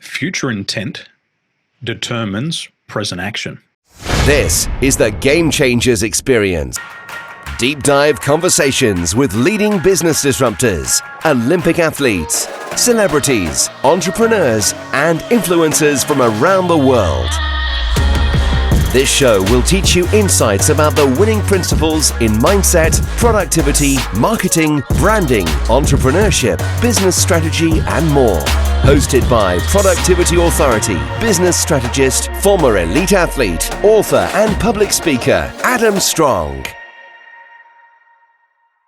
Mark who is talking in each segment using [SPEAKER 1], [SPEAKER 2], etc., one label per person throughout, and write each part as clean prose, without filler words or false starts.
[SPEAKER 1] Future intent determines present action.
[SPEAKER 2] This is the Game Changers Experience. Deep dive conversations with leading business disruptors, Olympic athletes, celebrities, entrepreneurs, and influencers from around the world. This show will teach you insights about the winning principles in mindset, productivity, marketing, branding, entrepreneurship, business strategy, and more. Hosted by Productivity Authority, business strategist, former elite athlete, author, and public speaker, Adam Strong.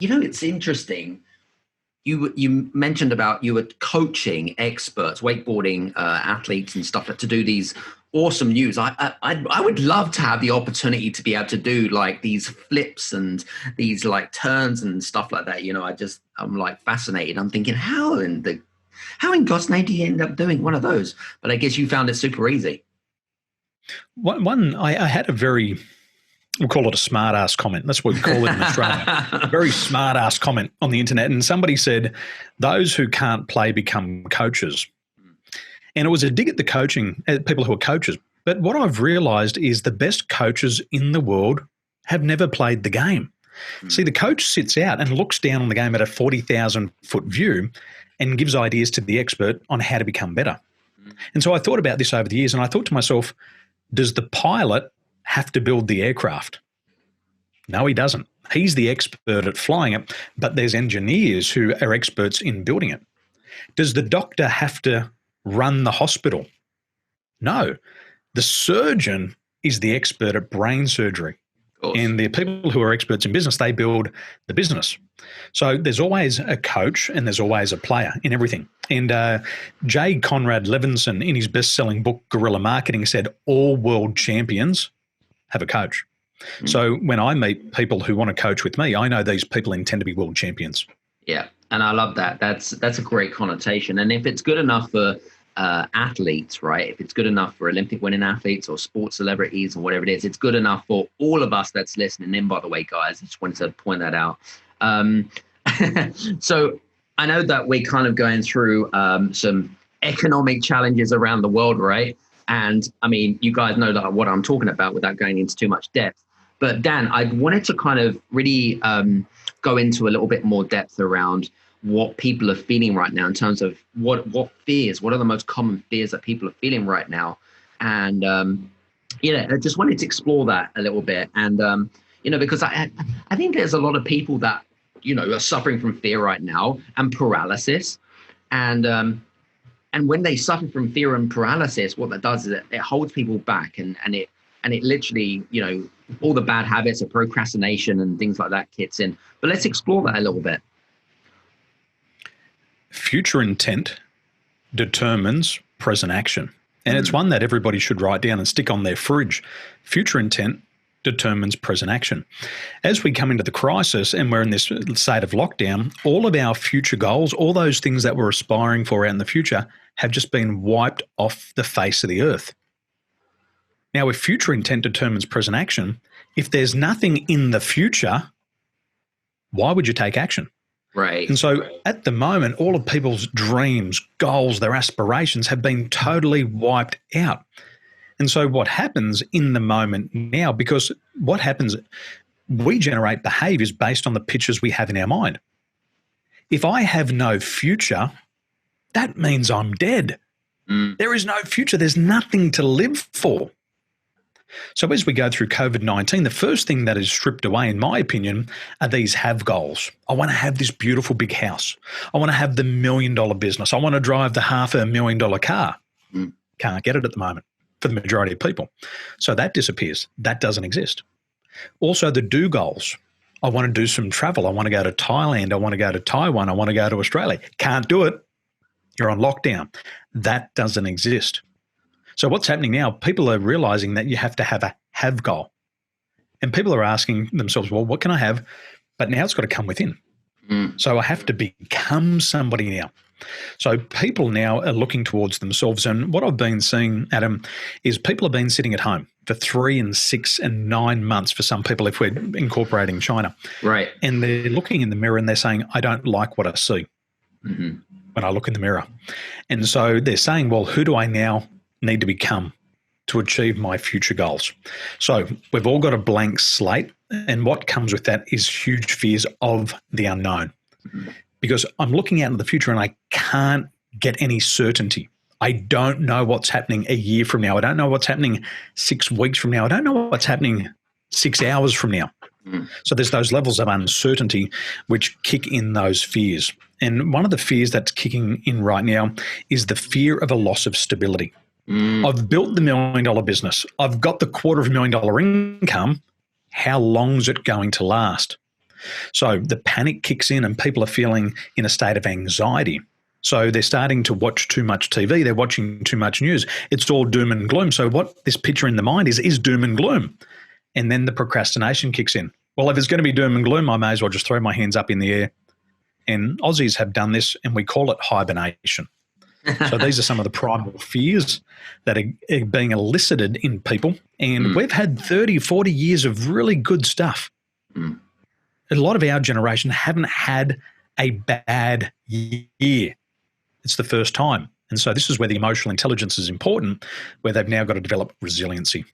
[SPEAKER 3] You know, it's interesting. You mentioned about you were coaching experts, wakeboarding athletes and stuff to do these awesome news. I would love to have the opportunity to be able to do like these flips and these like turns and stuff like that. You know, I'm like fascinated. I'm thinking, how in God's name do you end up doing one of those? But I guess you found it super easy.
[SPEAKER 1] I had a very, we'll call it a smart ass comment. That's what we call it in Australia. A very smart ass comment on the internet. And somebody said, those who can't play become coaches. And it was a dig at the coaching, at people who are coaches. But what I've realized is the best coaches in the world have never played the game. See, the coach sits out and looks down on the game at a 40,000 foot view and gives ideas to the expert on how to become better. And so I thought about this over the years and I thought to myself, does the pilot have to build the aircraft? No, he doesn't. He's the expert at flying it, but there's engineers who are experts in building it. Does the doctor have to run the hospital? No. The surgeon is the expert at brain surgery. And the people who are experts in business, they build the business. So there's always a coach and there's always a player in everything. And J. Conrad Levinson, in his best-selling book, Guerrilla Marketing, said all world champions have a coach. So when I meet people who want to coach with me, I know these people intend to be world champions.
[SPEAKER 3] Yeah, and I love that. That's a great connotation. And if it's good enough for athletes, right? If it's good enough for Olympic winning athletes or sports celebrities or whatever it is, it's good enough for all of us that's listening in, by the way, guys. I just wanted to point that out. So I know that we're kind of going through some economic challenges around the world, right? And I mean, you guys know that what I'm talking about without going into too much depth. But Dan, I wanted to kind of really go into a little bit more depth around what people are feeling right now in terms of what are the most common fears that people are feeling right now. And, I just wanted to explore that a little bit. And, because I think there's a lot of people that, are suffering from fear right now and paralysis. And when they suffer from fear and paralysis, what that does is it holds people back and it literally, all the bad habits of procrastination and things like that kicks in. But let's explore that a little bit.
[SPEAKER 1] Future intent determines present action. And it's one that everybody should write down and stick on their fridge. Future intent determines present action. As we come into the crisis and we're in this state of lockdown, all of our future goals, all those things that we're aspiring for out in the future have just been wiped off the face of the earth. Now, if future intent determines present action, if there's nothing in the future, why would you take action?
[SPEAKER 3] Right.
[SPEAKER 1] And so at the moment, all of people's dreams, goals, their aspirations have been totally wiped out. And so what happens in the moment now, because what happens, we generate behaviors based on the pictures we have in our mind. If I have no future, that means I'm dead. There is no future. There's nothing to live for. So as we go through COVID-19, the first thing that is stripped away, in my opinion, are these have goals. I want to have this beautiful big house. I want to have the $1 million business. I want to drive the $500,000 car. Can't get it at the moment for the majority of people. So that disappears. That doesn't exist. Also, the do goals. I want to do some travel. I want to go to Thailand. I want to go to Taiwan. I want to go to Australia. Can't do it. You're on lockdown. That doesn't exist. So what's happening now, people are realizing that you have to have a have goal. And people are asking themselves, well, what can I have? But now it's got to come within. So I have to become somebody now. So people now are looking towards themselves. And what I've been seeing, Adam, is people have been sitting at home for 3 and 6 and 9 months for some people, if we're incorporating China.
[SPEAKER 3] Right.
[SPEAKER 1] And they're looking in the mirror and they're saying, I don't like what I see. when I look in the mirror. And so they're saying, well, who do I now need to become to achieve my future goals? So we've all got a blank slate. And what comes with that is huge fears of the unknown. Because I'm looking out into the future and I can't get any certainty. I don't know what's happening a year from now. I don't know what's happening 6 weeks from now. I don't know what's happening 6 hours from now. So there's those levels of uncertainty which kick in those fears. And one of the fears that's kicking in right now is the fear of a loss of stability. I've built the $1 million business. I've got the $250,000 income. How long is it going to last? So the panic kicks in and people are feeling in a state of anxiety. So they're starting to watch too much TV. They're watching too much news. It's all doom and gloom. So what this picture in the mind is doom and gloom. And then the procrastination kicks in. Well, if it's going to be doom and gloom, I may as well just throw my hands up in the air. And Aussies have done this, and we call it hibernation. So these are some of the primal fears that are being elicited in people. And we've had 30, 40 years of really good stuff. A lot of our generation haven't had a bad year. It's the first time. And so this is where the emotional intelligence is important, where they've now got to develop resiliency.